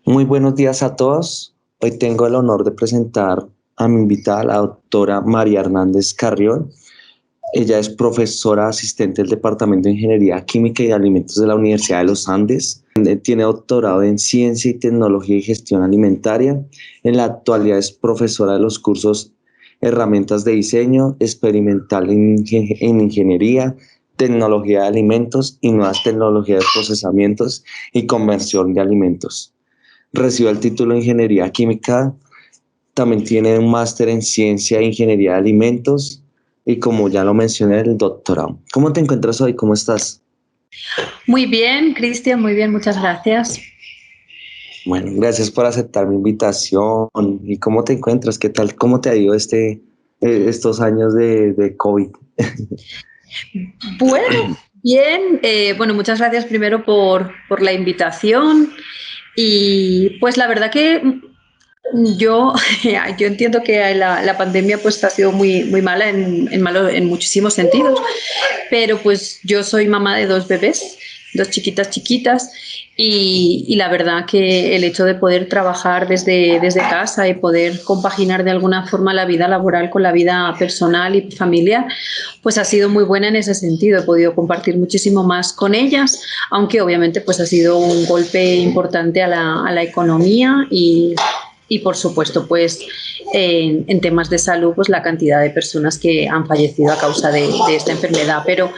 Muy buenos días a todos. Hoy tengo el honor de presentar a mi invitada, la doctora María Hernández Carrión. Ella es profesora asistente del Departamento de Ingeniería Química y Alimentos de la Universidad de los Andes. Tiene doctorado en Ciencia y Tecnología y Gestión Alimentaria. En la actualidad es profesora de los cursos Herramientas de Diseño, Experimental en Ingeniería, Tecnología de Alimentos y Nuevas Tecnologías de Procesamientos y Conversión de Alimentos. Recibió el título de Ingeniería Química, también tiene un máster en Ciencia e Ingeniería de Alimentos y, como ya lo mencioné, el doctorado. ¿Cómo te encuentras hoy? ¿Cómo estás? Muy bien, Cristian, muy bien, muchas gracias. Bueno, gracias por aceptar mi invitación. ¿Y cómo te encuentras? ¿Qué tal? ¿Cómo te ha ido estos años de COVID? Bueno, bien, bueno, muchas gracias primero por la invitación y pues la verdad que yo, yo entiendo que la pandemia pues ha sido muy mala en muchísimos sentidos, pero pues yo soy mamá de dos bebés, dos chiquitas, y la verdad que el hecho de poder trabajar desde casa y poder compaginar de alguna forma la vida laboral con la vida personal y familiar, pues ha sido muy buena en ese sentido. He podido compartir muchísimo más con ellas, aunque obviamente pues ha sido un golpe importante a la economía y por supuesto pues en temas de salud pues la cantidad de personas que han fallecido a causa de esta enfermedad, pero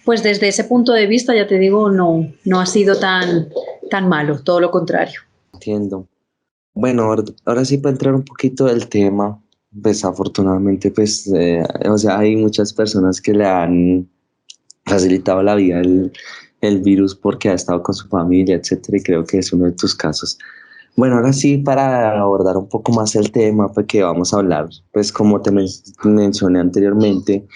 pues desde ese punto de vista ya te digo no ha sido tan malo, todo lo contrario. Entiendo. Bueno, ahora sí para entrar un poquito del tema, pues afortunadamente, o sea, hay muchas personas que le han facilitado la vida el virus porque ha estado con su familia, etcétera, y creo que es uno de tus casos. Bueno, ahora sí, para abordar un poco más el tema, pues que vamos a hablar, pues como mencioné anteriormente,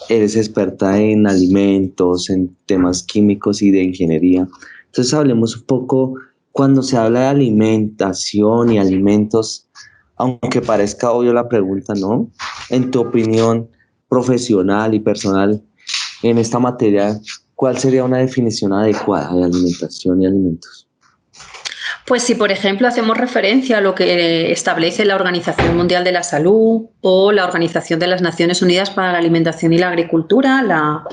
eres experta en alimentos, en temas químicos y de ingeniería. Entonces hablemos un poco, cuando se habla de alimentación y alimentos, aunque parezca obvio la pregunta, ¿no? En tu opinión profesional y personal en esta materia, ¿cuál sería una definición adecuada de alimentación y alimentos? Pues si, por ejemplo, hacemos referencia a lo que establece la Organización Mundial de la Salud o la Organización de las Naciones Unidas para la Alimentación y la Agricultura, la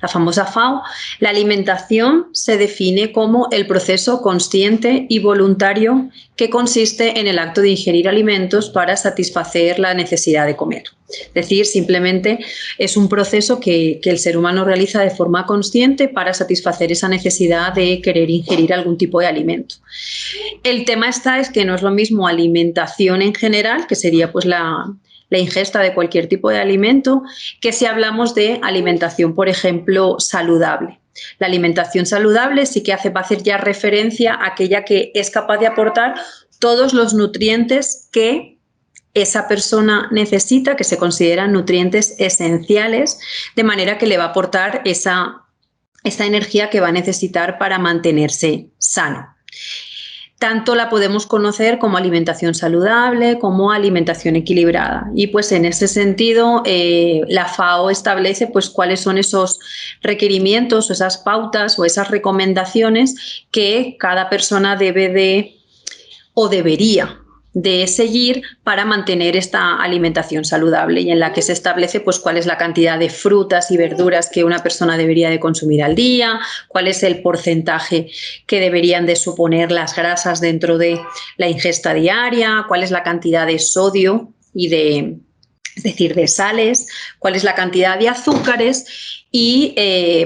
famosa FAO, la alimentación se define como el proceso consciente y voluntario que consiste en el acto de ingerir alimentos para satisfacer la necesidad de comer. Es decir, simplemente es un proceso que el ser humano realiza de forma consciente para satisfacer esa necesidad de querer ingerir algún tipo de alimento. El tema es que no es lo mismo alimentación en general, que sería pues la ingesta de cualquier tipo de alimento, que si hablamos de alimentación, por ejemplo, saludable. La alimentación saludable sí que va a hacer ya referencia a aquella que es capaz de aportar todos los nutrientes que esa persona necesita, que se consideran nutrientes esenciales, de manera que le va a aportar esa energía que va a necesitar para mantenerse sano. Tanto la podemos conocer como alimentación saludable, como alimentación equilibrada. Y pues en ese sentido, la FAO establece pues cuáles son esos requerimientos o esas pautas o esas recomendaciones que cada persona debe de o debería de seguir para mantener esta alimentación saludable, y en la que se establece pues cuál es la cantidad de frutas y verduras que una persona debería de consumir al día, cuál es el porcentaje que deberían de suponer las grasas dentro de la ingesta diaria, cuál es la cantidad de sodio es decir, de sales, cuál es la cantidad de azúcares, y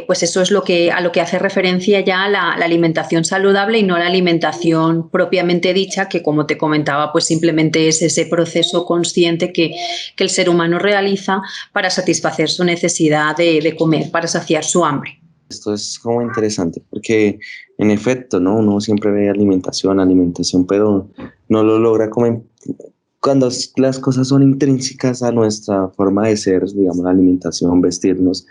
pues eso es a lo que hace referencia ya la alimentación saludable y no la alimentación propiamente dicha, que como te comentaba, pues simplemente es ese proceso consciente que el ser humano realiza para satisfacer su necesidad de comer, para saciar su hambre. Esto es como interesante porque en efecto, ¿no? Uno siempre ve alimentación, pero no lo logra cuando las cosas son intrínsecas a nuestra forma de ser, digamos, la alimentación, vestirnos,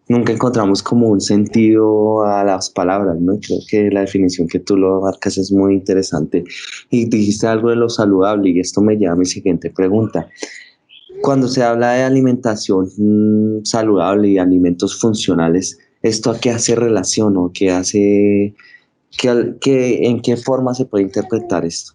nunca encontramos como un sentido a las palabras, ¿no? Y creo que la definición que tú lo marcas es muy interesante. Y dijiste algo de lo saludable y esto me lleva a mi siguiente pregunta. Cuando se habla de alimentación saludable y alimentos funcionales, ¿esto a qué hace relación o qué hace? ¿En qué forma se puede interpretar esto?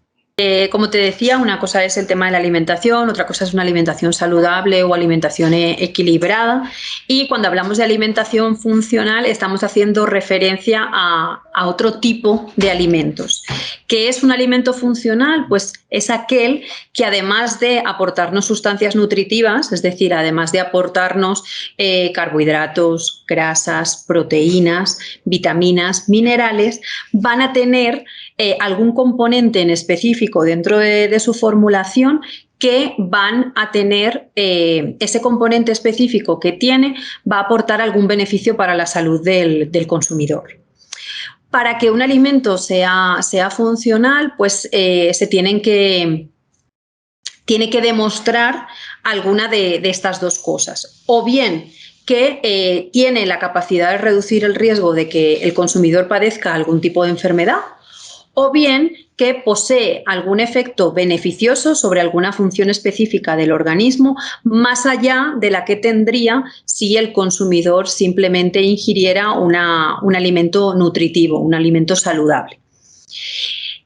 Como te decía, una cosa es el tema de la alimentación, otra cosa es una alimentación saludable o alimentación equilibrada. Y cuando hablamos de alimentación funcional, estamos haciendo referencia a otro tipo de alimentos. ¿Qué es un alimento funcional? Pues es aquel que, además de aportarnos sustancias nutritivas, es decir, además de aportarnos carbohidratos, grasas, proteínas, vitaminas, minerales, van a tener algún componente en específico dentro de su formulación que van a tener ese componente específico que tiene, va a aportar algún beneficio para la salud del consumidor. Para que un alimento sea funcional, pues tiene que demostrar alguna de estas dos cosas. O bien que tiene la capacidad de reducir el riesgo de que el consumidor padezca algún tipo de enfermedad, o bien que posee algún efecto beneficioso sobre alguna función específica del organismo, más allá de la que tendría si el consumidor simplemente ingiriera un alimento nutritivo, un alimento saludable.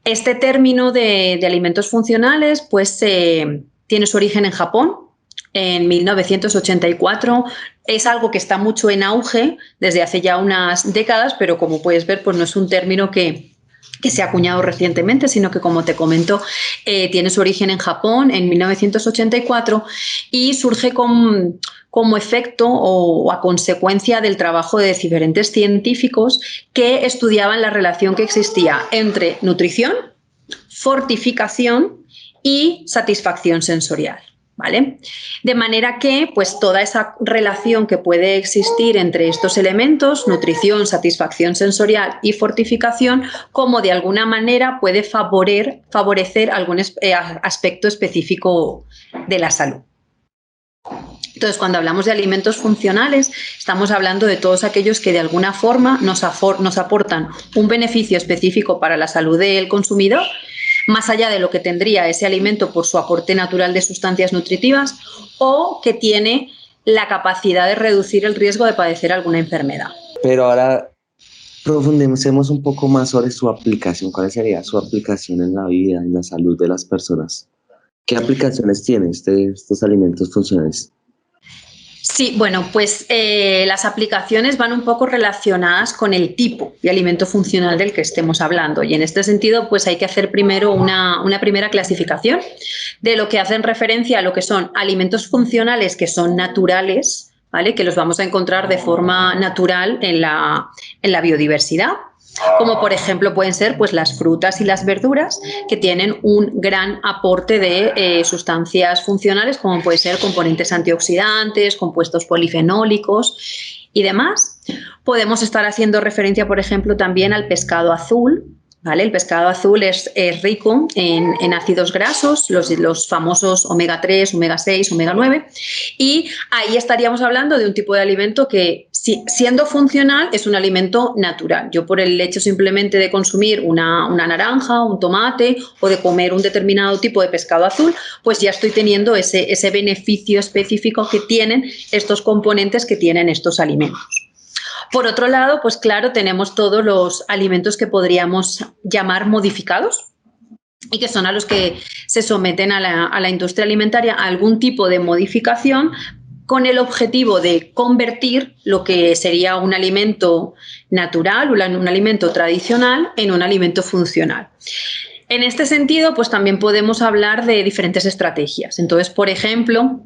Este término de alimentos funcionales pues tiene su origen en Japón. En 1984 es algo que está mucho en auge desde hace ya unas décadas, pero como puedes ver, pues no es un término que se ha acuñado recientemente, sino que, como te comento, tiene su origen en Japón en 1984 y surge como efecto o a consecuencia del trabajo de diferentes científicos que estudiaban la relación que existía entre nutrición, fortificación y satisfacción sensorial. ¿Vale? De manera que pues, toda esa relación que puede existir entre estos elementos, nutrición, satisfacción sensorial y fortificación, como de alguna manera puede favorecer algún aspecto específico de la salud. Entonces, cuando hablamos de alimentos funcionales, estamos hablando de todos aquellos que de alguna forma nos aportan un beneficio específico para la salud del consumidor, más allá de lo que tendría ese alimento por su aporte natural de sustancias nutritivas, o que tiene la capacidad de reducir el riesgo de padecer alguna enfermedad. Pero ahora profundicemos un poco más sobre su aplicación. ¿Cuál sería su aplicación en la vida, en la salud de las personas? ¿Qué aplicaciones tienen estos alimentos funcionales? Sí, bueno, pues las aplicaciones van un poco relacionadas con el tipo de alimento funcional del que estemos hablando, y en este sentido pues hay que hacer primero una primera clasificación de lo que hacen referencia a lo que son alimentos funcionales que son naturales, ¿vale? Que los vamos a encontrar de forma natural en la biodiversidad, como por ejemplo pueden ser pues, las frutas y las verduras, que tienen un gran aporte de sustancias funcionales, como pueden ser componentes antioxidantes, compuestos polifenólicos y demás. Podemos estar haciendo referencia, por ejemplo, también al pescado azul. ¿Vale? El pescado azul es rico en ácidos grasos, los famosos omega 3, omega 6, omega 9, y ahí estaríamos hablando de un tipo de alimento que, siendo funcional, es un alimento natural. Yo, por el hecho simplemente de consumir una naranja, un tomate, o de comer un determinado tipo de pescado azul, pues ya estoy teniendo ese beneficio específico que tienen estos componentes que tienen estos alimentos. Por otro lado, pues claro, tenemos todos los alimentos que podríamos llamar modificados, y que son a los que se someten a la industria alimentaria a algún tipo de modificación, con el objetivo de convertir lo que sería un alimento natural, un alimento tradicional, en un alimento funcional. En este sentido, pues también podemos hablar de diferentes estrategias. Entonces, por ejemplo,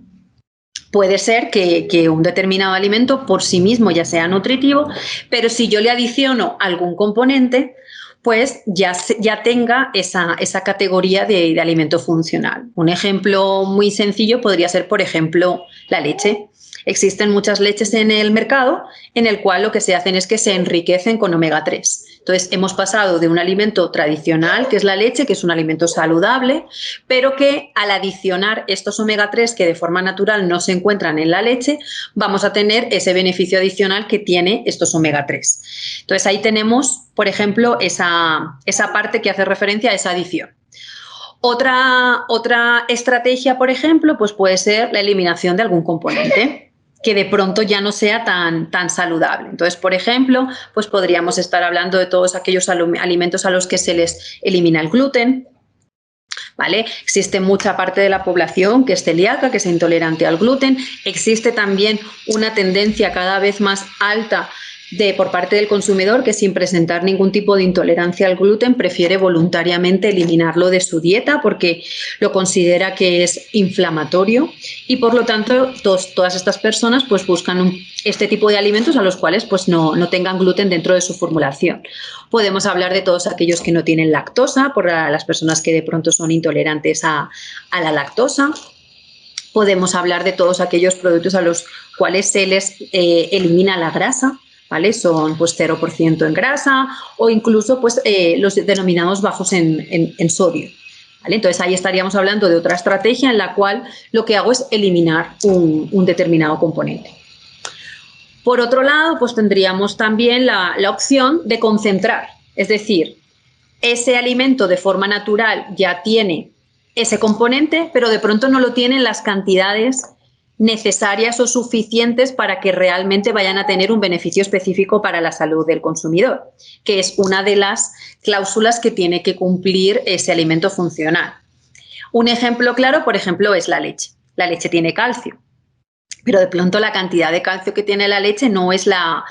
puede ser que un determinado alimento por sí mismo ya sea nutritivo, pero si yo le adiciono algún componente, pues ya tenga esa categoría de alimento funcional. Un ejemplo muy sencillo podría ser, por ejemplo, la leche. Existen muchas leches en el mercado en el cual lo que se hacen es que se enriquecen con omega 3. Entonces, hemos pasado de un alimento tradicional, que es la leche, que es un alimento saludable, pero que al adicionar estos omega 3 que de forma natural no se encuentran en la leche, vamos a tener ese beneficio adicional que tiene estos omega 3. Entonces, ahí tenemos, por ejemplo, esa parte que hace referencia a esa adición. Otra estrategia, por ejemplo, pues puede ser la eliminación de algún componente. que de pronto ya no sea tan saludable. Entonces, por ejemplo, pues podríamos estar hablando de todos aquellos alimentos a los que se les elimina el gluten, ¿vale? Existe mucha parte de la población que es celíaca, que es intolerante al gluten. Existe también una tendencia cada vez más alta por parte del consumidor que sin presentar ningún tipo de intolerancia al gluten prefiere voluntariamente eliminarlo de su dieta porque lo considera que es inflamatorio y por lo tanto todas estas personas pues buscan este tipo de alimentos a los cuales pues no tengan gluten dentro de su formulación. Podemos hablar de todos aquellos que no tienen lactosa, por las personas que de pronto son intolerantes a la lactosa. Podemos hablar de todos aquellos productos a los cuales se les elimina la grasa, ¿vale? Son pues 0% en grasa o incluso pues los denominados bajos en sodio, ¿vale? Entonces ahí estaríamos hablando de otra estrategia en la cual lo que hago es eliminar un determinado componente. Por otro lado, pues tendríamos también la opción de concentrar, es decir, ese alimento de forma natural ya tiene ese componente, pero de pronto no lo tiene en las cantidades necesarias o suficientes para que realmente vayan a tener un beneficio específico para la salud del consumidor, que es una de las cláusulas que tiene que cumplir ese alimento funcional. Un ejemplo claro, por ejemplo, es la leche. La leche tiene calcio, pero de pronto la cantidad de calcio que tiene la leche no es la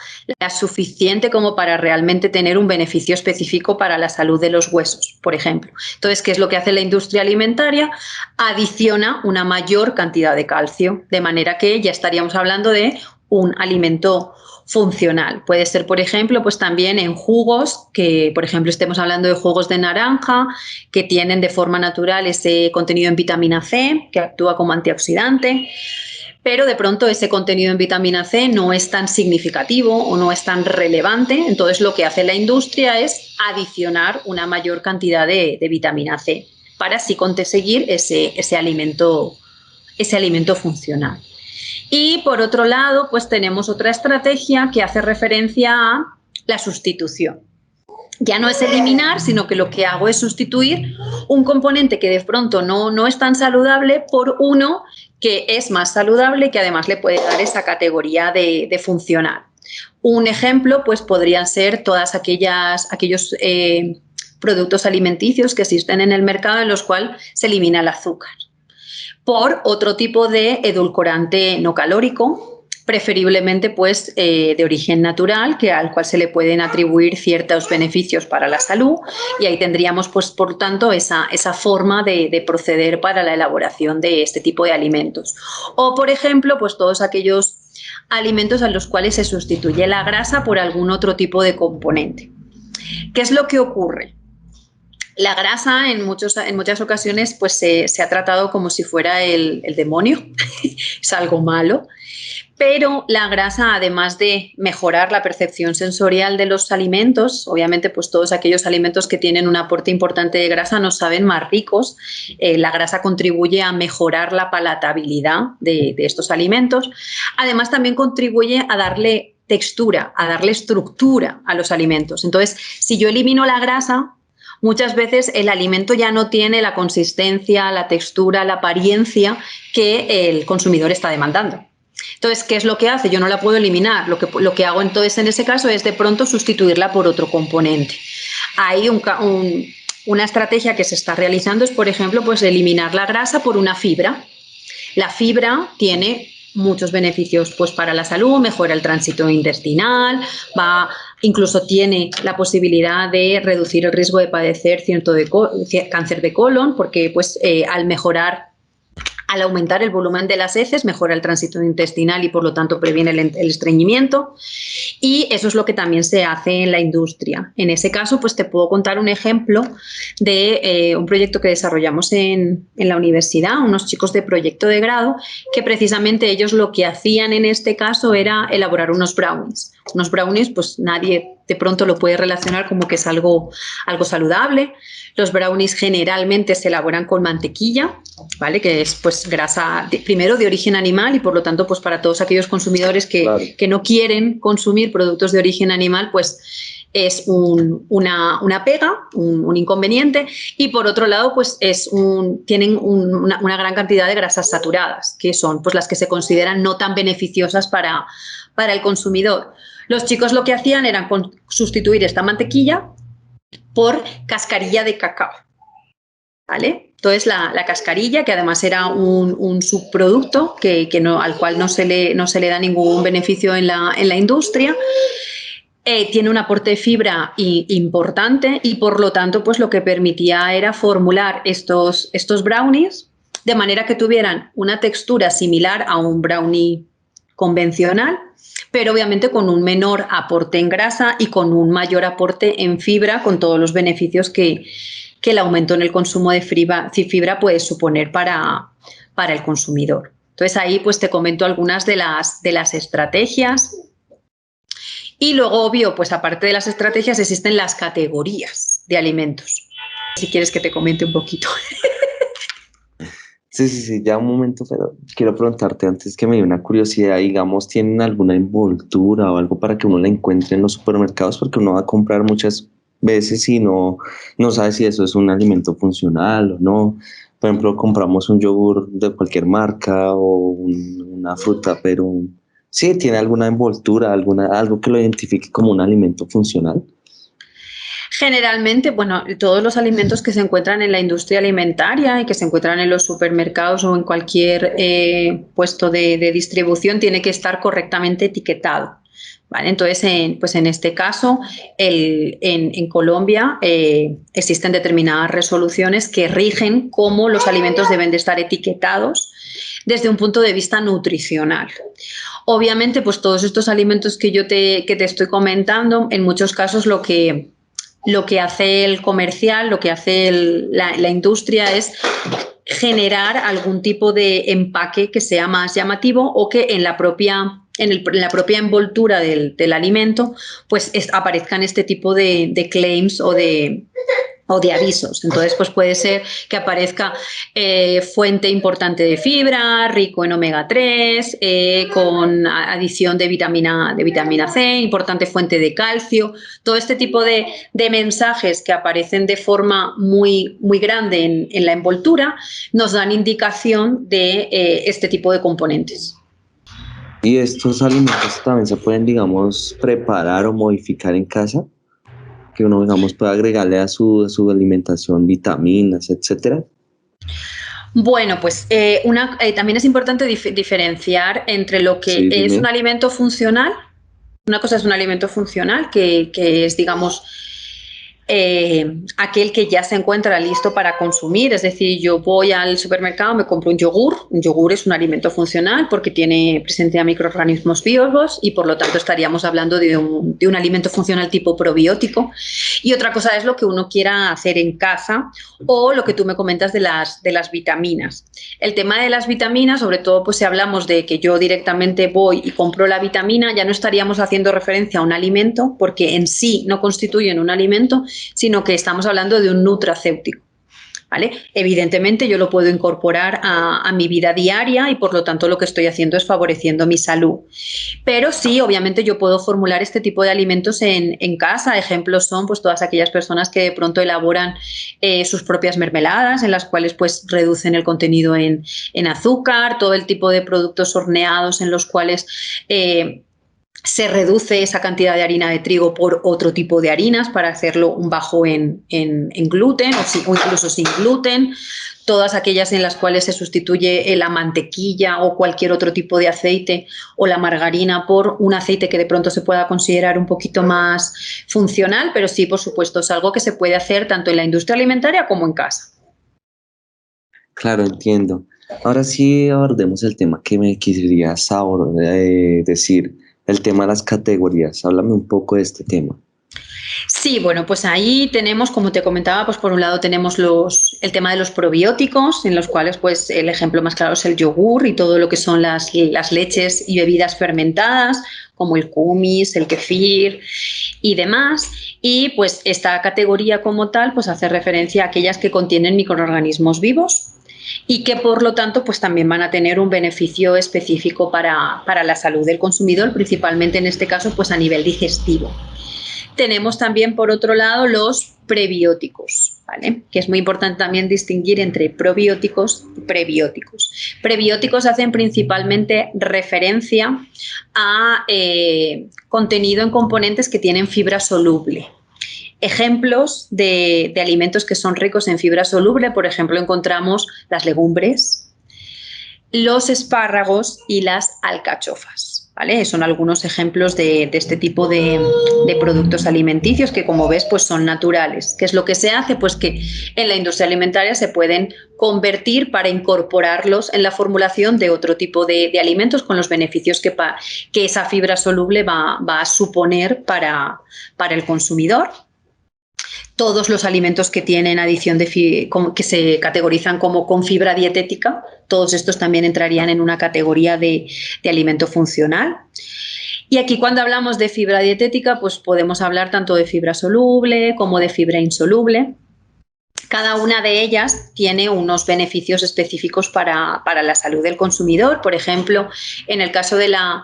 suficiente como para realmente tener un beneficio específico para la salud de los huesos, por ejemplo. Entonces, ¿qué es lo que hace la industria alimentaria? Adiciona una mayor cantidad de calcio, de manera que ya estaríamos hablando de un alimento funcional. Puede ser, por ejemplo, pues también en jugos, que por ejemplo estemos hablando de jugos de naranja, que tienen de forma natural ese contenido en vitamina C, que actúa como antioxidante, pero de pronto ese contenido en vitamina C no es tan significativo o no es tan relevante. Entonces lo que hace la industria es adicionar una mayor cantidad de vitamina C para así conseguir ese alimento funcional. Y por otro lado, pues tenemos otra estrategia que hace referencia a la sustitución. Ya no es eliminar, sino que lo que hago es sustituir un componente que de pronto no es tan saludable por uno que es más saludable y que además le puede dar esa categoría de funcional. Un ejemplo pues podrían ser todas aquellos productos alimenticios que existen en el mercado en los cuales se elimina el azúcar por otro tipo de edulcorante no calórico, preferiblemente pues de origen natural, al cual se le pueden atribuir ciertos beneficios para la salud, y ahí tendríamos pues por tanto esa forma de proceder para la elaboración de este tipo de alimentos. O por ejemplo pues todos aquellos alimentos a los cuales se sustituye la grasa por algún otro tipo de componente. ¿Qué es lo que ocurre? La grasa en muchas ocasiones pues se ha tratado como si fuera el demonio, es algo malo, pero la grasa, además de mejorar la percepción sensorial de los alimentos, obviamente pues todos aquellos alimentos que tienen un aporte importante de grasa nos saben más ricos, la grasa contribuye a mejorar la palatabilidad de estos alimentos, además también contribuye a darle textura, a darle estructura a los alimentos. Entonces, si yo elimino la grasa, muchas veces el alimento ya no tiene la consistencia, la textura, la apariencia que el consumidor está demandando. Entonces, ¿qué es lo que hace? Yo no la puedo eliminar. Lo que hago entonces en ese caso es de pronto sustituirla por otro componente. Hay una estrategia que se está realizando es, por ejemplo, pues eliminar la grasa por una fibra. La fibra tiene muchos beneficios pues para la salud, mejora el tránsito intestinal, incluso tiene la posibilidad de reducir el riesgo de padecer cáncer de colon, porque pues al aumentar el volumen de las heces, mejora el tránsito intestinal y por lo tanto previene el estreñimiento. Y eso es lo que también se hace en la industria. En ese caso, pues te puedo contar un ejemplo de un proyecto que desarrollamos en la universidad, unos chicos de proyecto de grado, que precisamente ellos lo que hacían en este caso era elaborar unos brownies. Unos brownies, pues nadie de pronto lo puede relacionar como que es algo saludable. Los brownies generalmente se elaboran con mantequilla, ¿vale? Que es pues grasa primero de origen animal y por lo tanto pues para todos aquellos consumidores que no quieren consumir productos de origen animal, pues es una pega, un inconveniente, y por otro lado pues tienen una gran cantidad de grasas saturadas, que son pues las que se consideran no tan beneficiosas para el consumidor. Los chicos lo que hacían era sustituir esta mantequilla por cascarilla de cacao, ¿vale? Entonces la cascarilla, que además era un subproducto al cual no se le da ningún beneficio en la industria, tiene un aporte de fibra importante y por lo tanto pues lo que permitía era formular estos brownies de manera que tuvieran una textura similar a un brownie convencional, pero obviamente con un menor aporte en grasa y con un mayor aporte en fibra, con todos los beneficios que el aumento en el consumo de fibra puede suponer para el consumidor. Entonces ahí pues te comento algunas de las estrategias. Y luego, obvio, pues aparte de las estrategias existen las categorías de alimentos. Si quieres que te comente un poquito. Sí, ya un momento, pero quiero preguntarte antes, que me dio una curiosidad, digamos, ¿tienen alguna envoltura o algo para que uno la encuentre en los supermercados? Porque uno va a comprar muchas veces y no sabe si eso es un alimento funcional o no. Por ejemplo, compramos un yogur de cualquier marca o una fruta, pero sí, ¿tiene alguna envoltura, algo que lo identifique como un alimento funcional? Generalmente, bueno, todos los alimentos que se encuentran en la industria alimentaria y que se encuentran en los supermercados o en cualquier puesto de distribución tiene que estar correctamente etiquetado. ¿Vale? Entonces, en este caso, en Colombia existen determinadas resoluciones que rigen cómo los alimentos deben de estar etiquetados desde un punto de vista nutricional. Obviamente, pues todos estos alimentos que te estoy comentando, en muchos casos lo que hace el comercial, lo que hace la industria es generar algún tipo de empaque que sea más llamativo o que en la propia envoltura del alimento pues aparezcan este tipo de claims o de avisos. Entonces, pues puede ser que aparezca fuente importante de fibra, rico en omega 3, con adición de vitamina C, importante fuente de calcio. Todo este tipo de mensajes que aparecen de forma muy, muy grande en la envoltura nos dan indicación de este tipo de componentes. ¿Y estos alimentos también se pueden, digamos, preparar o modificar en casa? Que uno, digamos, puede agregarle a su alimentación vitaminas, etcétera. Bueno, pues también es importante diferenciar entre lo que Sí, es dime. un alimento funcional. Una cosa es un alimento funcional, que es, digamos, aquel que ya se encuentra listo para consumir. Es decir, yo voy al supermercado, me compro un yogur. Un yogur es un alimento funcional porque tiene presencia de microorganismos biólogos y por lo tanto estaríamos hablando de un alimento funcional tipo probiótico. Y otra cosa es lo que uno quiera hacer en casa o lo que tú me comentas de las vitaminas. El tema de las vitaminas, sobre todo pues si hablamos de que yo directamente voy y compro la vitamina, ya no estaríamos haciendo referencia a un alimento porque en sí no constituyen un alimento, sino que estamos hablando de un nutracéutico. ¿Vale? Evidentemente yo lo puedo incorporar a mi vida diaria y por lo tanto lo que estoy haciendo es favoreciendo mi salud. Pero sí, obviamente yo puedo formular este tipo de alimentos en casa. Ejemplos son pues todas aquellas personas que de pronto elaboran sus propias mermeladas en las cuales pues reducen el contenido en azúcar, todo el tipo de productos horneados en los cuales se reduce esa cantidad de harina de trigo por otro tipo de harinas para hacerlo un bajo en gluten o incluso sin gluten. Todas aquellas en las cuales se sustituye la mantequilla o cualquier otro tipo de aceite o la margarina por un aceite que de pronto se pueda considerar un poquito más funcional, pero sí, por supuesto, es algo que se puede hacer tanto en la industria alimentaria como en casa. Claro, entiendo. Ahora sí abordemos el tema que me querías decir, el tema de las categorías. Háblame un poco de este tema. Sí, bueno, pues ahí tenemos, como te comentaba, pues por un lado tenemos el tema de los probióticos, en los cuales pues el ejemplo más claro es el yogur y todo lo que son las leches y bebidas fermentadas, como el kumis, el kefir y demás. Y pues esta categoría como tal pues hace referencia a aquellas que contienen microorganismos vivos y que por lo tanto pues también van a tener un beneficio específico para la salud del consumidor, principalmente en este caso pues a nivel digestivo. tenemos también, por otro lado, los prebióticos, ¿vale? Que es muy importante también distinguir entre probióticos y prebióticos. Prebióticos hacen principalmente referencia a contenido en componentes que tienen fibra soluble. Ejemplos de alimentos que son ricos en fibra soluble, por ejemplo, encontramos las legumbres, los espárragos y las alcachofas, ¿vale? Son algunos ejemplos de este tipo de productos alimenticios que, como ves, pues son naturales. ¿Qué es lo que se hace? Pues que en la industria alimentaria se pueden convertir para incorporarlos en la formulación de otro tipo de alimentos con los beneficios que esa fibra soluble va a suponer para el consumidor. Todos los alimentos que tienen adición que se categorizan como con fibra dietética, todos estos también entrarían en una categoría de alimento funcional. Y aquí, cuando hablamos de fibra dietética, pues podemos hablar tanto de fibra soluble como de fibra insoluble. Cada una de ellas tiene unos beneficios específicos para la salud del consumidor. Por ejemplo, en el caso de la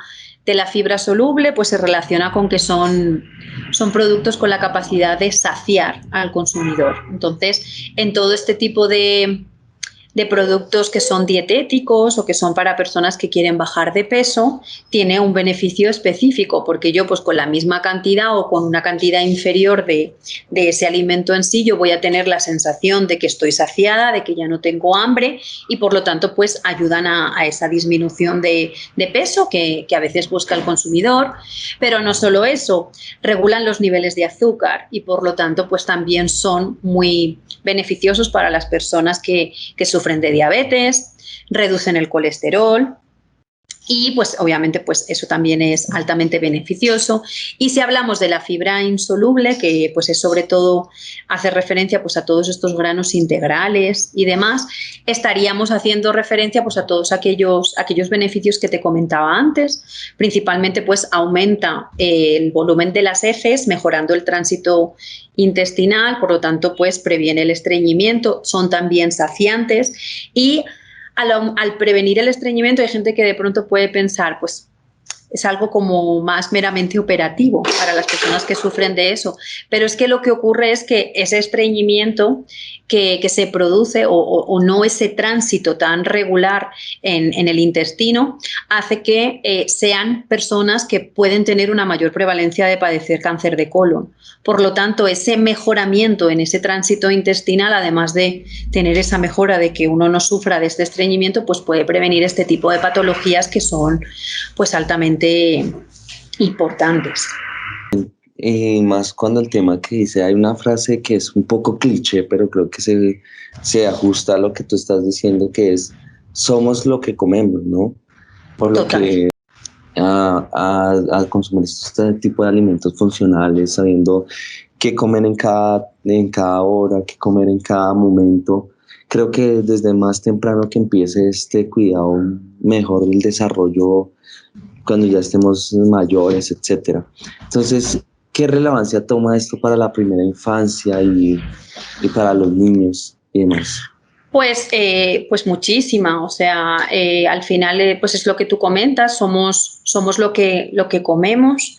fibra soluble, pues se relaciona con que son productos con la capacidad de saciar al consumidor. Entonces, en todo este tipo de productos que son dietéticos o que son para personas que quieren bajar de peso, tiene un beneficio específico, porque yo, pues con la misma cantidad o con una cantidad inferior de ese alimento en sí, yo voy a tener la sensación de que estoy saciada, de que ya no tengo hambre, y por lo tanto pues ayudan a esa disminución de peso que a veces busca el consumidor. Pero no solo eso, regulan los niveles de azúcar y por lo tanto pues también son muy beneficiosos para las personas que sufren de diabetes, reducen el colesterol. Y pues obviamente pues eso también es altamente beneficioso. Y si hablamos de la fibra insoluble, que pues es sobre todo, hace referencia pues a todos estos granos integrales y demás, estaríamos haciendo referencia pues a todos aquellos beneficios que te comentaba antes. Principalmente pues aumenta el volumen de las heces, mejorando el tránsito intestinal, por lo tanto pues previene el estreñimiento, son también saciantes. Y al prevenir el estreñimiento, hay gente que de pronto puede pensar, pues es algo como más meramente operativo para las personas que sufren de eso, pero es que lo que ocurre es que ese estreñimiento que se produce o no ese tránsito tan regular en el intestino hace que sean personas que pueden tener una mayor prevalencia de padecer cáncer de colon. Por lo tanto, ese mejoramiento en ese tránsito intestinal, además de tener esa mejora de que uno no sufra de este estreñimiento, pues puede prevenir este tipo de patologías que son pues altamente importantes. Y más cuando el tema que dice, hay una frase que es un poco cliché, pero creo que se ajusta a lo que tú estás diciendo, que es, somos lo que comemos, ¿no? Por lo Total. que a consumir este tipo de alimentos funcionales, sabiendo qué comer en cada hora, qué comer en cada momento, creo que desde más temprano que empiece este cuidado, mejor el desarrollo cuando ya estemos mayores, etcétera. Entonces, ¿qué relevancia toma esto para la primera infancia y para los niños y demás? Pues muchísima, o sea, al final pues es lo que tú comentas, somos lo que comemos.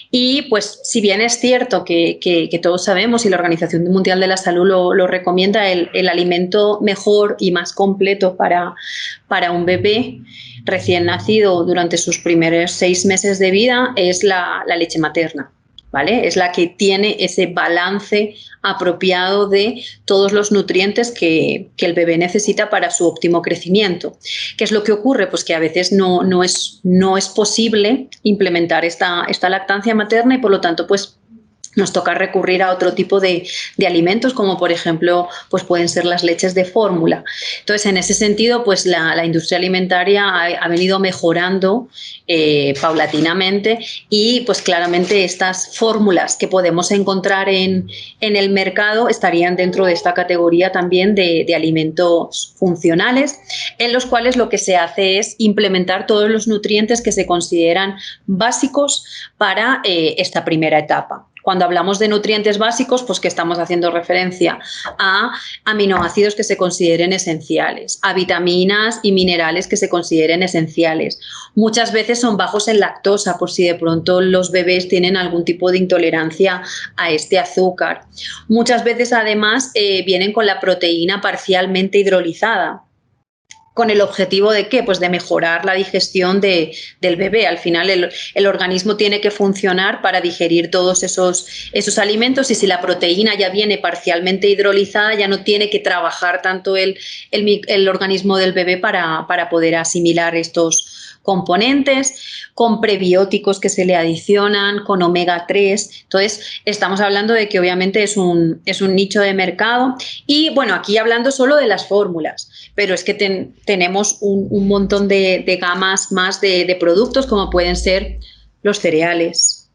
Y pues si bien es cierto que todos sabemos y la Organización Mundial de la Salud lo recomienda, el alimento mejor y más completo para un bebé recién nacido durante sus primeros 6 meses de vida es la leche materna, ¿vale? Es la que tiene ese balance apropiado de todos los nutrientes que el bebé necesita para su óptimo crecimiento. ¿Qué es lo que ocurre? Pues que a veces no es posible implementar esta lactancia materna y por lo tanto pues nos toca recurrir a otro tipo de alimentos, como por ejemplo pues pueden ser las leches de fórmula. Entonces, en ese sentido, pues la industria alimentaria ha venido mejorando paulatinamente y pues claramente estas fórmulas que podemos encontrar en el mercado estarían dentro de esta categoría también de alimentos funcionales, en los cuales lo que se hace es implementar todos los nutrientes que se consideran básicos para esta primera etapa. Cuando hablamos de nutrientes básicos, pues que estamos haciendo referencia a aminoácidos que se consideren esenciales, a vitaminas y minerales que se consideren esenciales. Muchas veces son bajos en lactosa, por si de pronto los bebés tienen algún tipo de intolerancia a este azúcar. Muchas veces además vienen con la proteína parcialmente hidrolizada. ¿Con el objetivo de qué? Pues de mejorar la digestión del bebé. Al final el organismo tiene que funcionar para digerir todos esos alimentos, y si la proteína ya viene parcialmente hidrolizada, ya no tiene que trabajar tanto el organismo del bebé para poder asimilar estos componentes, con prebióticos que se le adicionan, con omega 3. Entonces, estamos hablando de que obviamente es un nicho de mercado. Y bueno, aquí hablando solo de las fórmulas, pero es que tenemos un montón de gamas más de productos, como pueden ser los cereales,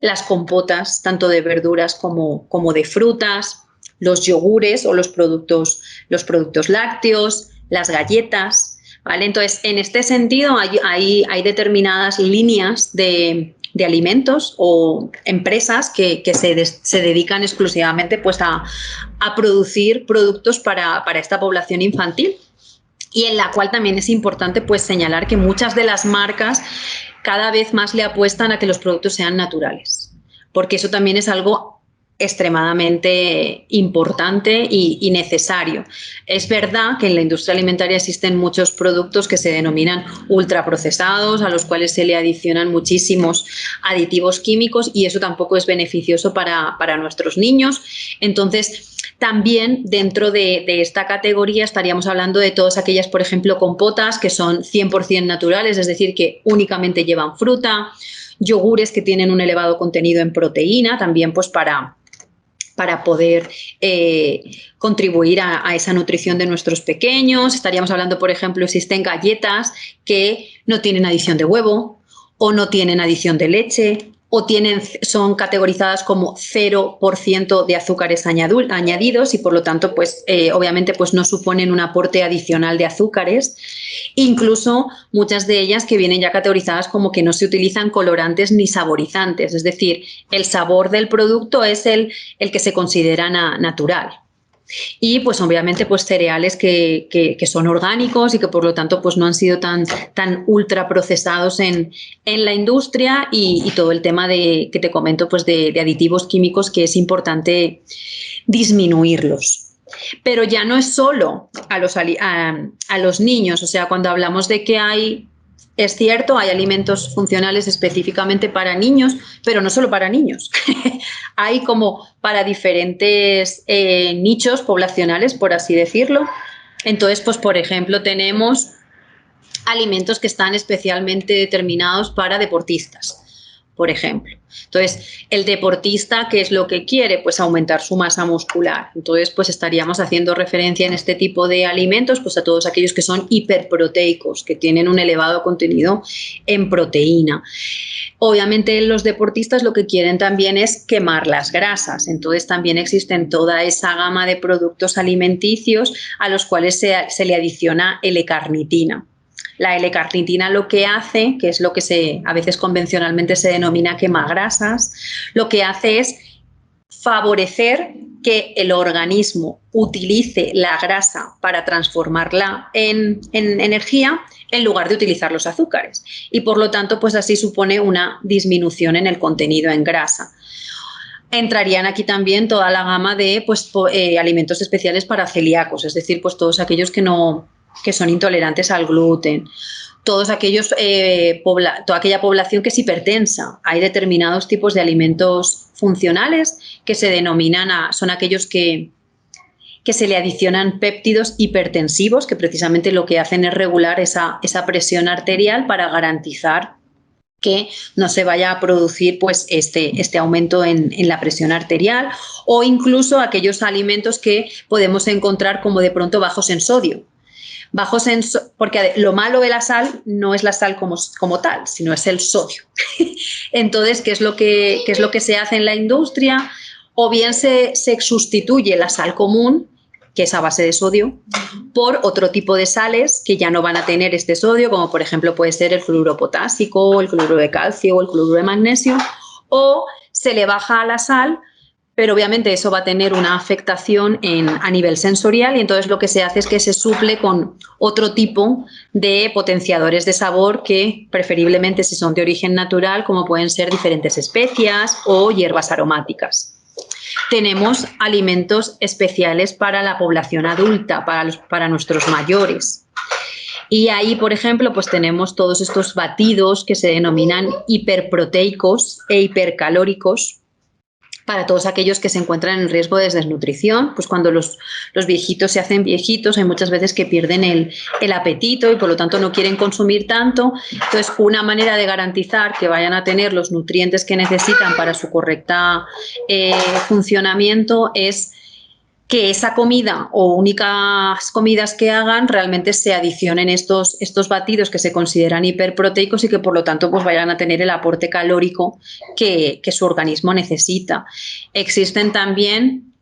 las compotas, tanto de verduras como de frutas, los yogures o los productos lácteos, las galletas. ¿Vale? Entonces, en este sentido, hay determinadas líneas de alimentos o empresas que se dedican exclusivamente pues, a producir productos para esta población infantil, y en la cual también es importante pues, señalar que muchas de las marcas cada vez más le apuestan a que los productos sean naturales, porque eso también es algo extremadamente importante y necesario. Es verdad que en la industria alimentaria existen muchos productos que se denominan ultraprocesados, a los cuales se le adicionan muchísimos aditivos químicos, y eso tampoco es beneficioso para nuestros niños. Entonces, también dentro de esta categoría estaríamos hablando de todas aquellas, por ejemplo, compotas que son 100% naturales, es decir, que únicamente llevan fruta, yogures que tienen un elevado contenido en proteína, también pues para poder contribuir a esa nutrición de nuestros pequeños. Estaríamos hablando, por ejemplo, existen galletas que no tienen adición de huevo o no tienen adición de leche, o son categorizadas como 0% de azúcares añadidos, y por lo tanto, pues, obviamente pues, no suponen un aporte adicional de azúcares. Incluso muchas de ellas que vienen ya categorizadas como que no se utilizan colorantes ni saborizantes, es decir, el sabor del producto es el que se considera natural. Y pues obviamente pues cereales que son orgánicos y que por lo tanto pues no han sido tan ultra procesados en la industria, y todo el tema que te comento pues de aditivos químicos, que es importante disminuirlos. Pero ya no es solo a los niños, o sea, cuando hablamos de que es cierto, hay alimentos funcionales específicamente para niños, pero no solo para niños. Hay como para diferentes nichos poblacionales, por así decirlo. Entonces, pues, por ejemplo, tenemos alimentos que están especialmente determinados para deportistas, por ejemplo. Entonces, el deportista, ¿qué es lo que quiere? Pues aumentar su masa muscular. Entonces, pues estaríamos haciendo referencia en este tipo de alimentos pues a todos aquellos que son hiperproteicos, que tienen un elevado contenido en proteína. Obviamente los deportistas lo que quieren también es quemar las grasas, entonces también existen toda esa gama de productos alimenticios a los cuales se le adiciona L-carnitina. La L-carnitina lo que hace, que es lo que a veces convencionalmente se denomina quemagrasas, lo que hace es favorecer que el organismo utilice la grasa para transformarla en energía en lugar de utilizar los azúcares, y por lo tanto pues así supone una disminución en el contenido en grasa. Entrarían aquí también toda la gama de alimentos especiales para celíacos, es decir, pues todos aquellos que son intolerantes al gluten, toda aquella población que es hipertensa. Hay determinados tipos de alimentos funcionales que se denominan, son aquellos que se le adicionan péptidos hipertensivos, que precisamente lo que hacen es regular esa presión arterial para garantizar que no se vaya a producir pues este aumento en la presión arterial, o incluso aquellos alimentos que podemos encontrar como de pronto bajos en sodio. Porque lo malo de la sal no es la sal como tal, sino es el sodio. Entonces, ¿qué es lo que se hace en la industria? O bien se sustituye la sal común, que es a base de sodio, por otro tipo de sales que ya no van a tener este sodio, como por ejemplo puede ser el cloruro potásico, el cloruro de calcio o el cloruro de magnesio, o se le baja a la sal, pero obviamente eso va a tener una afectación a nivel sensorial y entonces lo que se hace es que se suple con otro tipo de potenciadores de sabor que preferiblemente si son de origen natural, como pueden ser diferentes especias o hierbas aromáticas. Tenemos alimentos especiales para la población adulta, para nuestros mayores. Y ahí, por ejemplo, pues tenemos todos estos batidos que se denominan hiperproteicos e hipercalóricos, para todos aquellos que se encuentran en riesgo de desnutrición, pues cuando los viejitos se hacen viejitos, hay muchas veces que pierden el apetito y por lo tanto no quieren consumir tanto. Entonces, una manera de garantizar que vayan a tener los nutrientes que necesitan para su correcta funcionamiento es que esa comida o únicas comidas que hagan realmente se adicionen estos batidos que se consideran hiperproteicos y que por lo tanto pues vayan a tener el aporte calórico que su organismo necesita. Existen también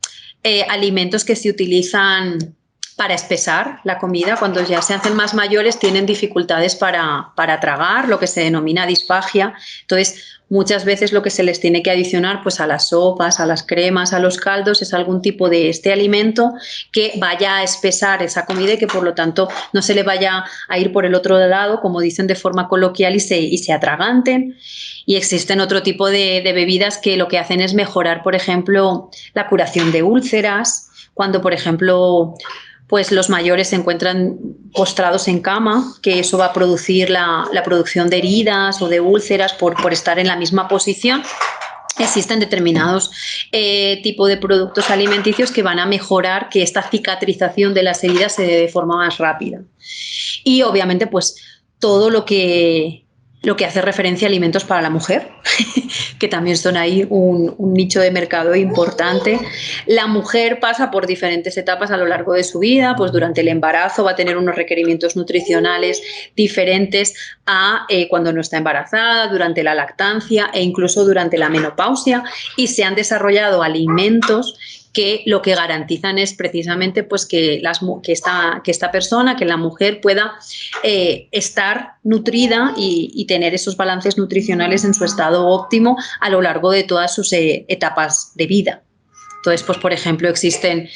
alimentos que se utilizan para espesar la comida. Cuando ya se hacen más mayores tienen dificultades para tragar, lo que se denomina disfagia. Entonces, muchas veces lo que se les tiene que adicionar pues a las sopas, a las cremas, a los caldos es algún tipo de este alimento que vaya a espesar esa comida y que por lo tanto no se le vaya a ir por el otro lado, como dicen de forma coloquial, y se atraganten. Y existen otro tipo de bebidas que lo que hacen es mejorar, por ejemplo, la curación de úlceras, cuando, por ejemplo, pues los mayores se encuentran postrados en cama, que eso va a producir la producción de heridas o de úlceras por estar en la misma posición. Existen determinados tipos de productos alimenticios que van a mejorar que esta cicatrización de las heridas se dé de forma más rápida. Y obviamente pues todo lo que hace referencia a alimentos para la mujer, que también son ahí un nicho de mercado importante. La mujer pasa por diferentes etapas a lo largo de su vida, pues durante el embarazo va a tener unos requerimientos nutricionales diferentes a cuando no está embarazada, durante la lactancia e incluso durante la menopausia, y se han desarrollado alimentos que lo que garantizan es precisamente pues que esta persona, que la mujer pueda estar nutrida y tener esos balances nutricionales en su estado óptimo a lo largo de todas sus etapas de vida. Entonces, pues por ejemplo, existen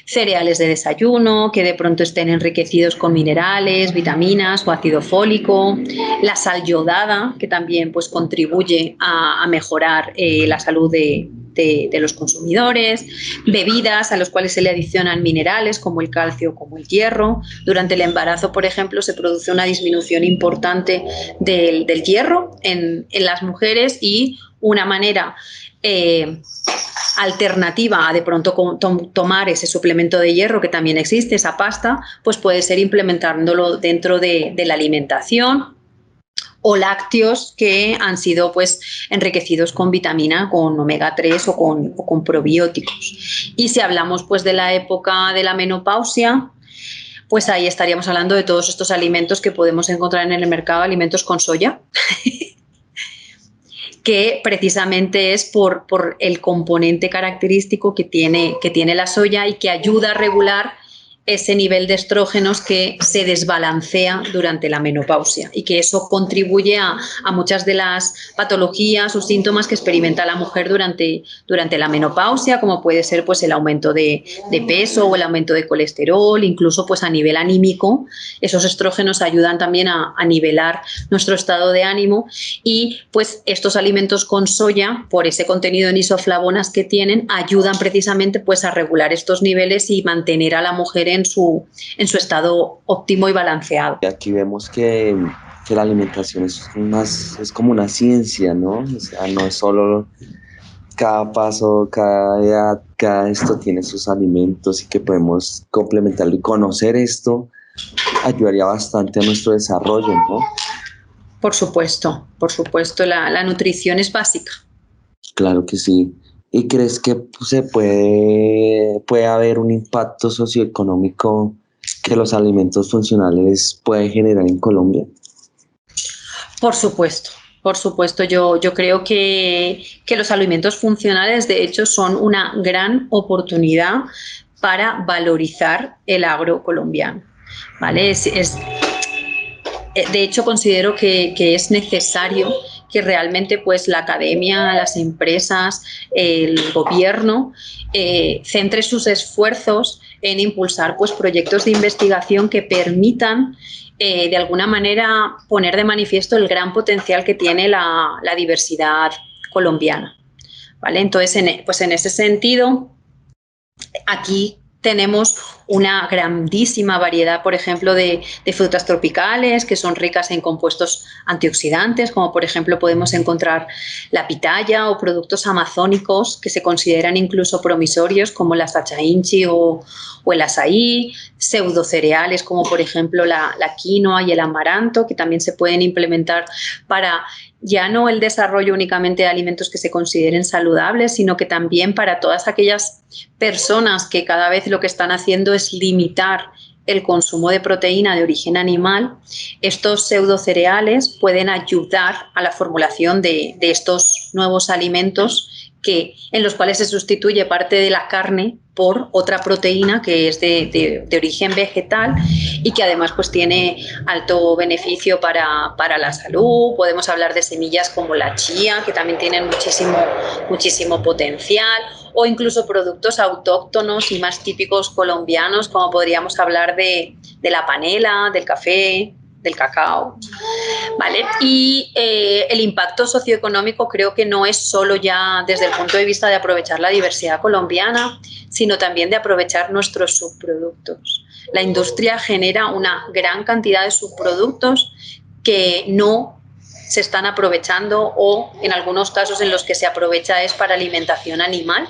cereales de desayuno que de pronto estén enriquecidos con minerales, vitaminas o ácido fólico, la sal yodada, que también pues contribuye a mejorar la salud de los consumidores, bebidas a las cuales se le adicionan minerales como el calcio, como el hierro. Durante el embarazo, por ejemplo, se produce una disminución importante del hierro en las mujeres, y una manera alternativa a de pronto tomar ese suplemento de hierro que también existe, esa pasta, pues puede ser implementándolo dentro de la alimentación, o lácteos que han sido pues enriquecidos con vitamina, con omega 3 o con probióticos. Y si hablamos pues de la época de la menopausia, pues ahí estaríamos hablando de todos estos alimentos que podemos encontrar en el mercado, alimentos con soya, que precisamente es por el componente característico que tiene la soya y que ayuda a regular ese nivel de estrógenos que se desbalancea durante la menopausia, y que eso contribuye a muchas de las patologías o síntomas que experimenta la mujer durante la menopausia, como puede ser pues el aumento de peso o el aumento de colesterol, incluso pues a nivel anímico. Esos estrógenos ayudan también a nivelar nuestro estado de ánimo, y pues estos alimentos con soya, por ese contenido en isoflavonas que tienen, ayudan precisamente pues a regular estos niveles y mantener a la mujer en su estado óptimo y balanceado. Aquí vemos que la alimentación es como una ciencia, ¿no? O sea, no es solo cada paso, cada edad, cada esto tiene sus alimentos y que podemos complementarlo, y conocer esto ayudaría bastante a nuestro desarrollo, ¿no? Por supuesto, la nutrición es básica. Claro que sí. ¿Y crees que se puede haber un impacto socioeconómico que los alimentos funcionales pueden generar en Colombia? Por supuesto, yo creo que los alimentos funcionales de hecho son una gran oportunidad para valorizar el agro colombiano, ¿vale? De hecho, considero que es necesario que realmente pues la academia, las empresas, el gobierno centre sus esfuerzos en impulsar pues proyectos de investigación que permitan de alguna manera poner de manifiesto el gran potencial que tiene la diversidad colombiana, ¿vale? Entonces, en ese sentido, aquí tenemos una grandísima variedad, por ejemplo, de frutas tropicales que son ricas en compuestos antioxidantes, como por ejemplo podemos encontrar la pitaya o productos amazónicos que se consideran incluso promisorios, como la sachainchi o el azaí, pseudocereales como por ejemplo la quinoa y el amaranto, que también se pueden implementar para ya no el desarrollo únicamente de alimentos que se consideren saludables, sino que también para todas aquellas personas que cada vez lo que están haciendo es limitar el consumo de proteína de origen animal. Estos pseudocereales pueden ayudar a la formulación de estos nuevos alimentos en los cuales se sustituye parte de la carne por otra proteína que es de origen vegetal y que además pues tiene alto beneficio para la salud. Podemos hablar de semillas como la chía, que también tienen muchísimo potencial, o incluso productos autóctonos y más típicos colombianos, como podríamos hablar de la panela, del café, del cacao, ¿vale? Y el impacto socioeconómico creo que no es solo ya desde el punto de vista de aprovechar la diversidad colombiana, sino también de aprovechar nuestros subproductos. La industria genera una gran cantidad de subproductos que no se están aprovechando, o en algunos casos en los que se aprovecha es para alimentación animal.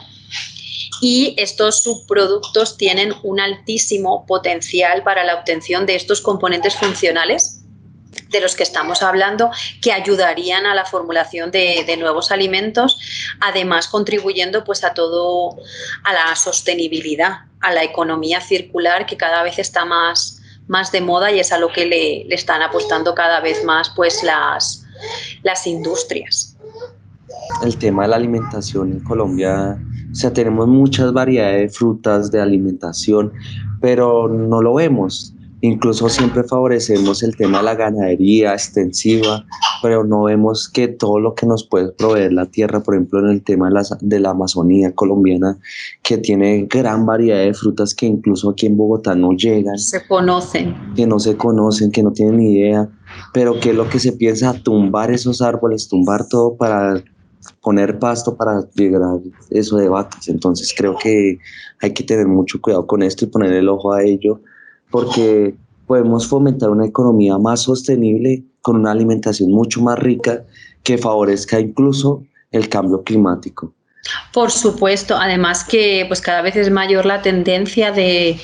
Y estos subproductos tienen un altísimo potencial para la obtención de estos componentes funcionales de los que estamos hablando, que ayudarían a la formulación de nuevos alimentos, además contribuyendo pues a la sostenibilidad, a la economía circular, que cada vez está más de moda y es a lo que le están apostando cada vez más pues las industrias. El tema de la alimentación en Colombia, o sea, tenemos muchas variedades de frutas, de alimentación, pero no lo vemos. Incluso siempre favorecemos el tema de la ganadería extensiva, pero no vemos que todo lo que nos puede proveer la tierra, por ejemplo, en el tema de la Amazonía colombiana, que tiene gran variedad de frutas que incluso aquí en Bogotá no llegan. Se conocen. Que no se conocen, que no tienen ni idea, pero que es lo que se piensa, tumbar esos árboles, tumbar todo para poner pasto para llegar eso de vacas. Entonces creo que hay que tener mucho cuidado con esto y poner el ojo a ello, porque podemos fomentar una economía más sostenible con una alimentación mucho más rica que favorezca incluso el cambio climático. Por supuesto, además que pues cada vez es mayor la tendencia del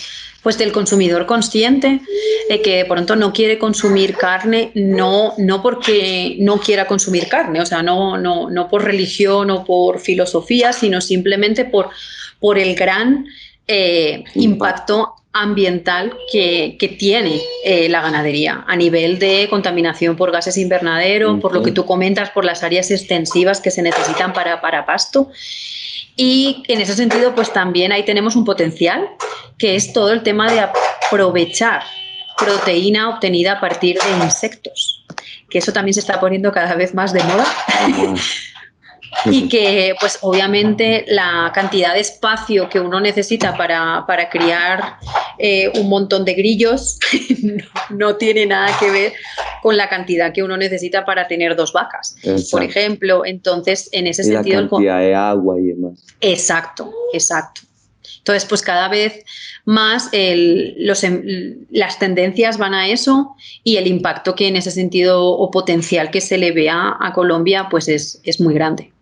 consumidor consciente, que de pronto no quiere consumir carne, no porque no quiera consumir carne, o sea, no por religión o por filosofía, sino simplemente por el gran impacto ambiental que tiene la ganadería a nivel de contaminación por gases invernadero, por lo que tú comentas, por las áreas extensivas que se necesitan para pasto. Y en ese sentido, pues también ahí tenemos un potencial, que es todo el tema de aprovechar proteína obtenida a partir de insectos, que eso también se está poniendo cada vez más de moda. Y que pues obviamente la cantidad de espacio que uno necesita para criar un montón de grillos no tiene nada que ver con la cantidad que uno necesita para tener 2 vacas. Exacto. Por ejemplo. Entonces, en ese sentido... la cantidad de agua y demás. Exacto. Entonces, pues cada vez más las tendencias van a eso, y el impacto que en ese sentido o potencial que se le vea a Colombia pues es muy grande.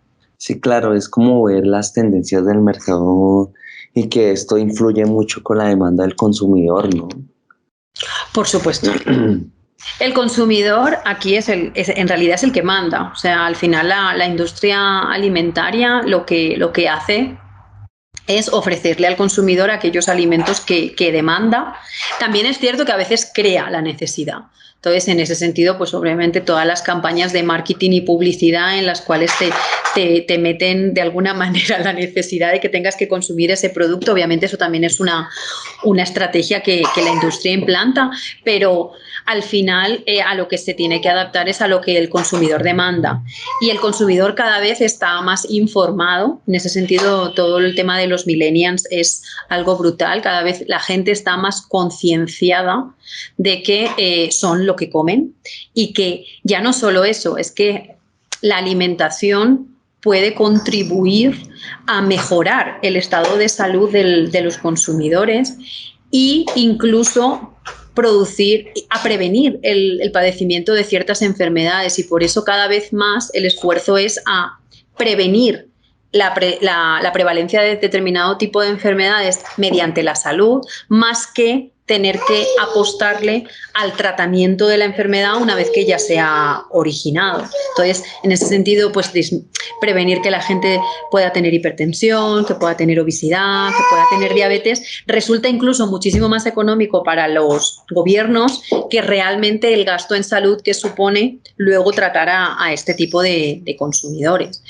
Sí, claro, es como ver las tendencias del mercado y que esto influye mucho con la demanda del consumidor, ¿no? Por supuesto. El consumidor aquí en realidad es el que manda. O sea, al final la industria alimentaria lo que hace es ofrecerle al consumidor aquellos alimentos que demanda. También es cierto que a veces crea la necesidad. Entonces, en ese sentido, pues obviamente todas las campañas de marketing y publicidad en las cuales te meten de alguna manera la necesidad de que tengas que consumir ese producto, obviamente eso también es una estrategia que la industria implanta, pero al final a lo que se tiene que adaptar es a lo que el consumidor demanda. Y el consumidor cada vez está más informado. En ese sentido, todo el tema de los millennials es algo brutal. Cada vez la gente está más concienciada de que son lo que comen y que ya no solo eso, es que la alimentación puede contribuir a mejorar el estado de salud de los consumidores e incluso a prevenir el padecimiento de ciertas enfermedades, y por eso cada vez más el esfuerzo es a prevenir la prevalencia de determinado tipo de enfermedades mediante la salud, más que tener que apostarle al tratamiento de la enfermedad una vez que ya se ha originado. Entonces, en ese sentido, pues prevenir que la gente pueda tener hipertensión, que pueda tener obesidad, que pueda tener diabetes, resulta incluso muchísimo más económico para los gobiernos que realmente el gasto en salud que supone luego tratar a este tipo de consumidores.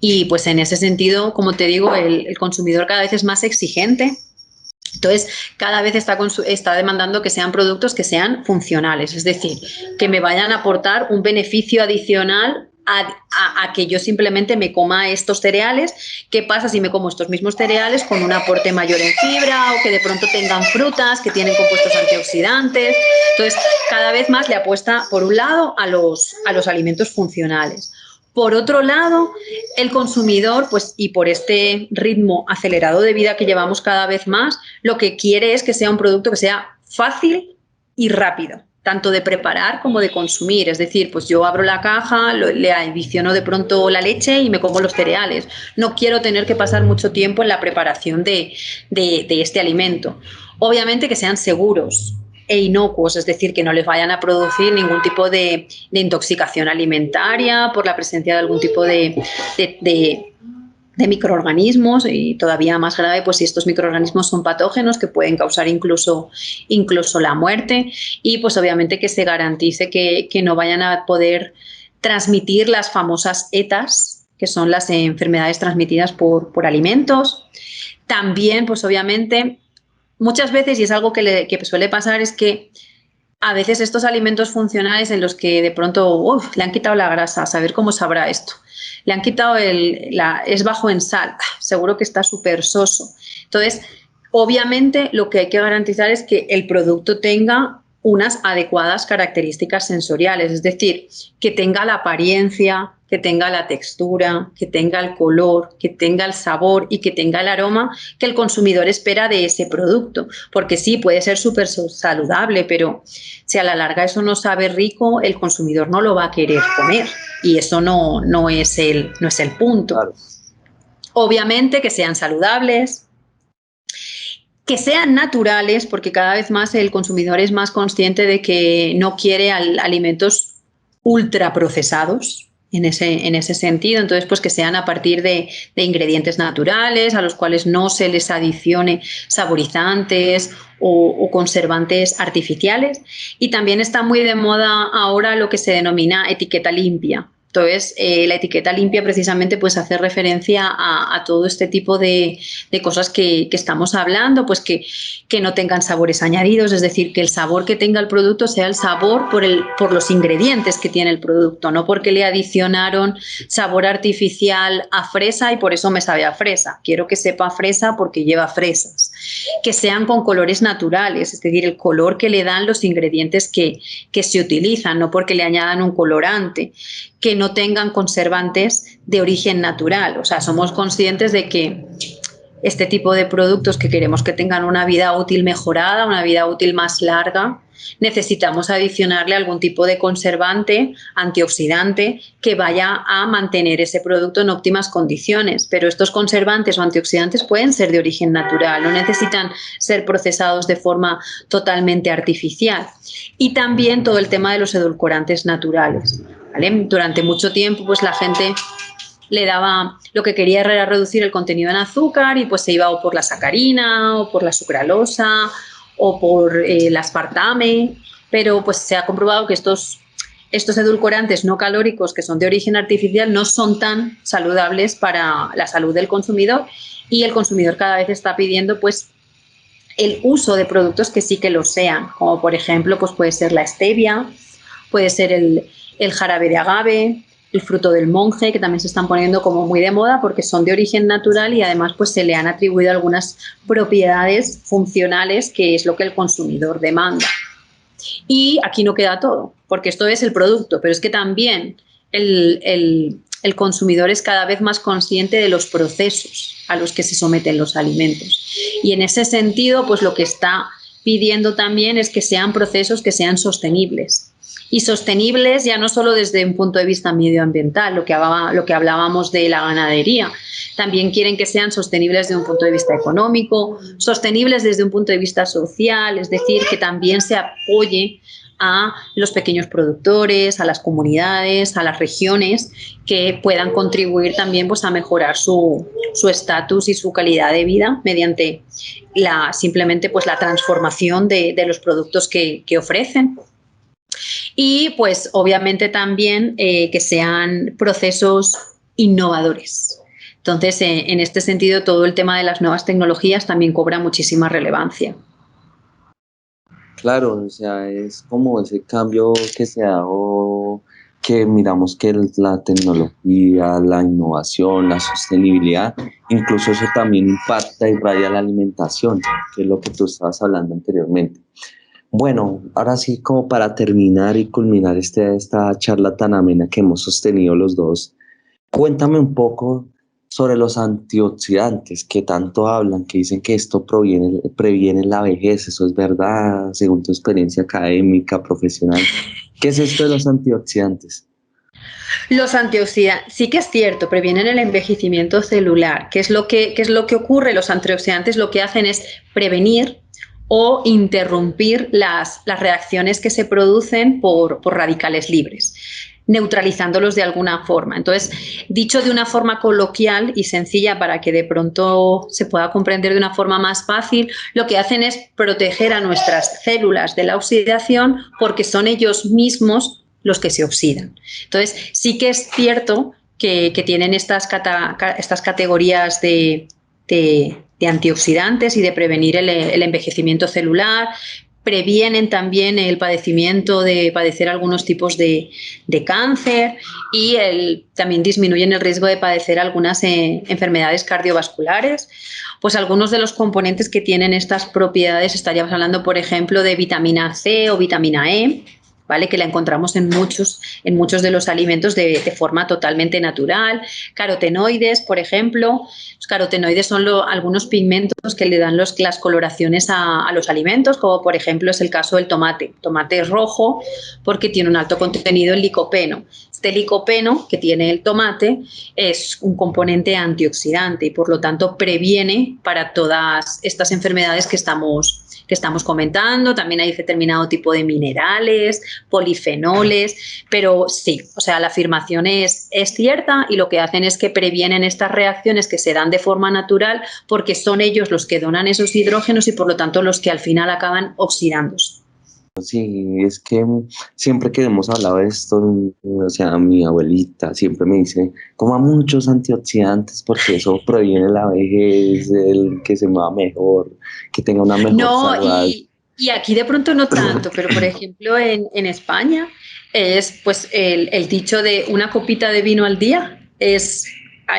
Y pues en ese sentido, como te digo, el consumidor cada vez es más exigente. Entonces, cada vez está demandando que sean productos que sean funcionales, es decir, que me vayan a aportar un beneficio adicional a que yo simplemente me coma estos cereales. ¿Qué pasa si me como estos mismos cereales con un aporte mayor en fibra, o que de pronto tengan frutas que tienen compuestos antioxidantes? Entonces, cada vez más le apuesta, por un lado, a los alimentos funcionales. Por otro lado, el consumidor, pues, y por este ritmo acelerado de vida que llevamos cada vez más, lo que quiere es que sea un producto que sea fácil y rápido, tanto de preparar como de consumir. Es decir, pues yo abro la caja, le adiciono de pronto la leche y me como los cereales. No quiero tener que pasar mucho tiempo en la preparación de este alimento. Obviamente que sean seguros e inocuos, es decir, que no les vayan a producir ningún tipo de intoxicación alimentaria por la presencia de algún tipo de microorganismos, y todavía más grave pues si estos microorganismos son patógenos que pueden causar incluso la muerte. Y pues obviamente que se garantice que no vayan a poder transmitir las famosas ETAs, que son las enfermedades transmitidas por alimentos. También pues obviamente muchas veces, y es algo que suele pasar, es que a veces estos alimentos funcionales en los que de pronto le han quitado la grasa, a saber cómo sabrá esto, le han quitado es bajo en sal, seguro que está súper soso. Entonces, obviamente lo que hay que garantizar es que el producto tenga unas adecuadas características sensoriales, es decir, que tenga la apariencia, que tenga la textura, que tenga el color, que tenga el sabor y que tenga el aroma que el consumidor espera de ese producto. Porque sí, puede ser súper saludable, pero si a la larga eso no sabe rico, el consumidor no lo va a querer comer, y eso no es el punto. Claro. Obviamente que sean saludables, que sean naturales, porque cada vez más el consumidor es más consciente de que no quiere alimentos ultraprocesados en ese sentido. Entonces, pues que sean a partir de ingredientes naturales, a los cuales no se les adicione saborizantes o conservantes artificiales. Y también está muy de moda ahora lo que se denomina etiqueta limpia. Entonces, la etiqueta limpia precisamente pues hace referencia a todo este tipo de cosas que estamos hablando, pues que no tengan sabores añadidos, es decir, que el sabor que tenga el producto sea el sabor por los ingredientes que tiene el producto, no porque le adicionaron sabor artificial a fresa y por eso me sabe a fresa. Quiero que sepa a fresa porque lleva fresas. Que sean con colores naturales, es decir, el color que le dan los ingredientes que se utilizan, no porque le añadan un colorante. Que no tengan conservantes de origen natural. O sea, somos conscientes de que este tipo de productos que queremos que tengan una vida útil mejorada, una vida útil más larga, necesitamos adicionarle algún tipo de conservante, antioxidante, que vaya a mantener ese producto en óptimas condiciones. Pero estos conservantes o antioxidantes pueden ser de origen natural, no necesitan ser procesados de forma totalmente artificial. Y también todo el tema de los edulcorantes naturales, ¿vale? Durante mucho tiempo, pues la gente le daba, lo que quería era reducir el contenido en azúcar, y pues se iba o por la sacarina o por la sucralosa o por el aspartame, pero pues se ha comprobado que estos edulcorantes no calóricos que son de origen artificial no son tan saludables para la salud del consumidor, y el consumidor cada vez está pidiendo pues el uso de productos que sí que lo sean, como por ejemplo pues puede ser la stevia, puede ser el jarabe de agave, el fruto del monje, que también se están poniendo como muy de moda porque son de origen natural y además pues se le han atribuido algunas propiedades funcionales, que es lo que el consumidor demanda. Y aquí no queda todo, porque esto es el producto, pero es que también el consumidor es cada vez más consciente de los procesos a los que se someten los alimentos. Y en ese sentido, pues lo que está pidiendo también es que sean procesos que sean sostenibles. Y sostenibles ya no solo desde un punto de vista medioambiental, lo que hablábamos de la ganadería. También quieren que sean sostenibles desde un punto de vista económico, sostenibles desde un punto de vista social, es decir, que también se apoye a los pequeños productores, a las comunidades, a las regiones, que puedan contribuir también pues, a mejorar su estatus y su calidad de vida mediante simplemente pues, la transformación de los productos que ofrecen. Y pues obviamente también que sean procesos innovadores. Entonces, en este sentido, todo el tema de las nuevas tecnologías también cobra muchísima relevancia. Claro, o sea, es como ese cambio que se ha dado, que miramos que la tecnología, la innovación, la sostenibilidad, incluso eso también impacta y raya la alimentación, que es lo que tú estabas hablando anteriormente. Bueno, ahora sí, como para terminar y culminar esta charla tan amena que hemos sostenido los dos, cuéntame un poco sobre los antioxidantes que tanto hablan, que dicen que esto previene la vejez. ¿Eso es verdad, según tu experiencia académica, profesional? ¿Qué es esto de los antioxidantes? Los antioxidantes, sí que es cierto, previenen el envejecimiento celular. ¿Qué es lo que ocurre? Los antioxidantes lo que hacen es prevenir o interrumpir las reacciones que se producen por radicales libres, neutralizándolos de alguna forma. Entonces, dicho de una forma coloquial y sencilla para que de pronto se pueda comprender de una forma más fácil, lo que hacen es proteger a nuestras células de la oxidación, porque son ellos mismos los que se oxidan. Entonces, sí que es cierto que tienen estas categorías de antioxidantes y de prevenir el envejecimiento celular. Previenen también el padecimiento de padecer algunos tipos de cáncer, y también disminuyen el riesgo de padecer algunas enfermedades cardiovasculares. Pues algunos de los componentes que tienen estas propiedades, estaríamos hablando, por ejemplo, de vitamina C o vitamina E, ¿vale? Que la encontramos en muchos de los alimentos de forma totalmente natural. Carotenoides, por ejemplo. Los carotenoides son algunos pigmentos que le dan las coloraciones a los alimentos, como por ejemplo es el caso del tomate. El tomate es rojo porque tiene un alto contenido en licopeno. Este licopeno que tiene el tomate es un componente antioxidante y por lo tanto previene para todas estas enfermedades que estamos comentando. También hay determinado tipo de minerales, polifenoles, pero sí, o sea, la afirmación es cierta, y lo que hacen es que previenen estas reacciones que se dan de forma natural, porque son ellos los que donan esos hidrógenos y por lo tanto los que al final acaban oxidándose. Sí, es que siempre que hemos hablado de esto, o sea, mi abuelita siempre me dice, coma muchos antioxidantes porque eso previene la vejez, el que se mueva mejor, que tenga una mejor salud. Y aquí de pronto no tanto, pero por ejemplo en España es pues el dicho de una copita de vino al día es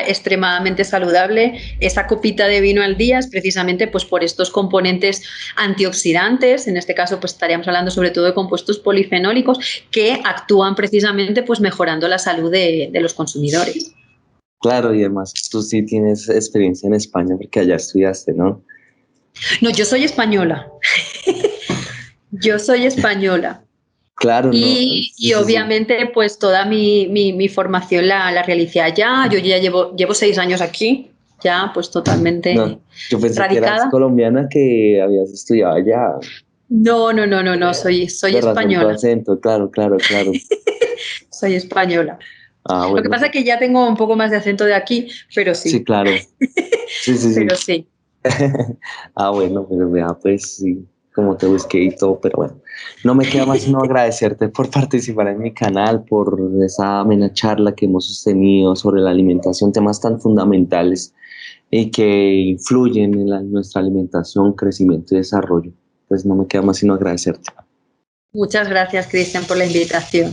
extremadamente saludable. Esa copita de vino al día es precisamente pues por estos componentes antioxidantes. En este caso pues estaríamos hablando sobre todo de compuestos polifenólicos que actúan precisamente pues mejorando la salud de los consumidores. Claro, y además tú sí tienes experiencia en España porque allá estudiaste, ¿no? No, yo soy española. Yo soy española. Claro, no. Y obviamente pues toda mi formación la realicé allá. Yo ya llevo 6 años aquí, ya pues totalmente No, yo pensé que eras radicada. colombiana, que habías estudiado allá. No, soy De razón tu española. acento, claro, claro, claro. Soy española. Ah, Lo que bueno, pasa es que ya tengo un poco más de acento de aquí, pero sí, sí, claro. Sí, sí, sí. pero sí. Ah, bueno, pero vea, pues sí. como te busqué y todo, pero bueno, no me queda más sino agradecerte por participar en mi canal, por esa amena charla que hemos sostenido sobre la alimentación, temas tan fundamentales y que influyen en nuestra alimentación, crecimiento y desarrollo. Pues no me queda más sino agradecerte. Muchas gracias, Cristian, por la invitación.